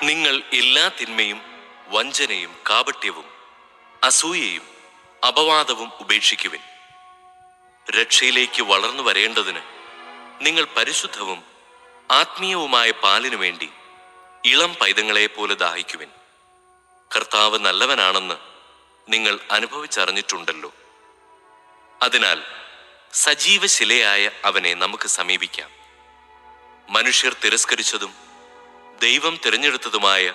നിങ്ങൾ എല്ലാ തിന്മയും വഞ്ചനയും കാപട്യവും അസൂയയും അപവാദവും ഉപേക്ഷിക്കുവിൻ. രക്ഷയിലേക്ക് വളർന്നു വരേണ്ടതിന് നിങ്ങൾ പരിശുദ്ധവും ആത്മീയവുമായ പാലിനു വേണ്ടി ഇളം പൈതങ്ങളെ പോലെ ദാഹിക്കുവിൻ. കർത്താവ് നല്ലവനാണെന്ന് നിങ്ങൾ അനുഭവിച്ചറിഞ്ഞിട്ടുണ്ടല്ലോ. അതിനാൽ സജീവശിലയായ അവനെ നമുക്ക് സമീപിക്കാം. മനുഷ്യർ തിരസ്കരിച്ചതും ദൈവം തിരഞ്ഞെടുത്തതുമായ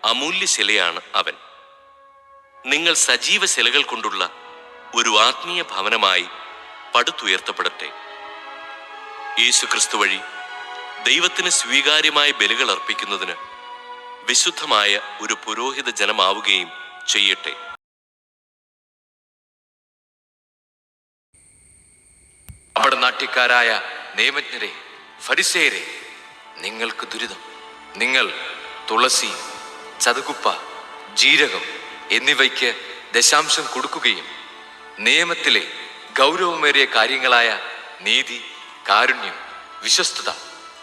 അമൂല്യശിലയാണ് അവൻ. നിങ്ങൾ സജീവശിലകൾ കൊണ്ടുള്ള ഒരു ആത്മീയ ഭവനമായി പടുത്തുയർത്തപ്പെടട്ടെ. യേശുക്രിസ്തു വഴി ദൈവത്തിന് സ്വീകാര്യമായ ബലികൾ അർപ്പിക്കുന്നതിന് വിശുദ്ധമായ ഒരു പുരോഹിത ജനമാവുകയും ചെയ്യട്ടെ. കപടനാട്യക്കാരായ നിയമജ്ഞരെ, ഫരിസേയരെ, നിങ്ങൾക്ക് ദുരിതം. നിങ്ങൾ തുളസി, ചതുകുപ്പ, ജീരകം എന്നിവയ്ക്ക് ദശാംശം കൊടുക്കുകയും നിയമത്തിലെ ഗൗരവമേറിയ കാര്യങ്ങളായ നീതി, കാരുണ്യം, വിശ്വസ്തത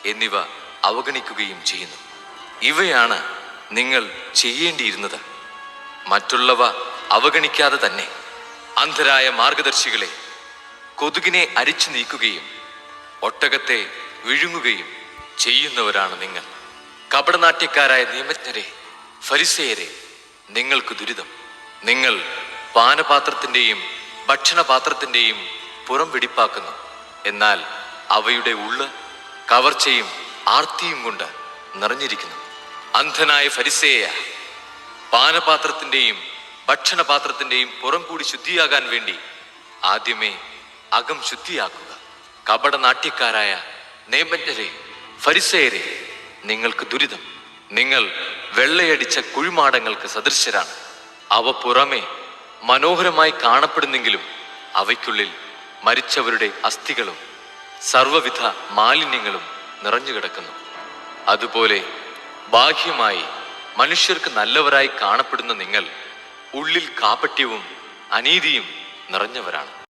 എന്നിവ അവഗണിക്കുകയും ചെയ്യുന്നു. ഇവയാണ് നിങ്ങൾ ചെയ്യേണ്ടിയിരുന്നത്. മറ്റുള്ളവ അവഗണിക്കാതെ തന്നെ അന്ധരായ മാർഗദർശികളെ, കൊതുകിനെ അരിച്ചു നീക്കുകയും ഒട്ടകത്തെ വിഴുങ്ങുകയും ചെയ്യുന്നവരാണ് നിങ്ങൾ. കപടനാട്യക്കാരായ നിയമജ്ഞരെ, ഫരിസേയരെ, നിങ്ങൾക്ക് ദുരിതം. നിങ്ങൾ പാനപാത്രത്തിൻ്റെയും ഭക്ഷണപാത്രത്തിൻ്റെയും പുറം വെടിപ്പാക്കുന്നു, എന്നാൽ അവയുടെ ഉള്ള് കവർച്ചയും ആർത്തിയും കൊണ്ട് നിറഞ്ഞിരിക്കുന്നു. അന്ധനായ ഫരിസേയ, പാനപാത്രത്തിൻ്റെയും ഭക്ഷണപാത്രത്തിൻ്റെയും പുറം കൂടി ശുദ്ധിയാകാൻ വേണ്ടി ആദ്യമേ അകം ശുദ്ധിയാക്കുക. കപടനാട്യക്കാരായ നിയമജ്ഞരെ, ഫരിസേയരെ, നിങ്ങൾക്ക് ദുരിതം. നിങ്ങൾ വെള്ളയടിച്ച കുഴിമാടങ്ങൾക്ക് സദൃശരാണ്. അവ പുറമെ മനോഹരമായി കാണപ്പെടുന്നെങ്കിലും അവയ്ക്കുള്ളിൽ മരിച്ചവരുടെ അസ്ഥികളും സർവവിധ മാലിന്യങ്ങളും നിറഞ്ഞുകിടക്കുന്നു. അതുപോലെ ബാഹ്യമായി മനുഷ്യർക്ക് നല്ലവരായി കാണപ്പെടുന്ന നിങ്ങൾ ഉള്ളിൽ കാപട്യവും അനീതിയും നിറഞ്ഞവരാണ്.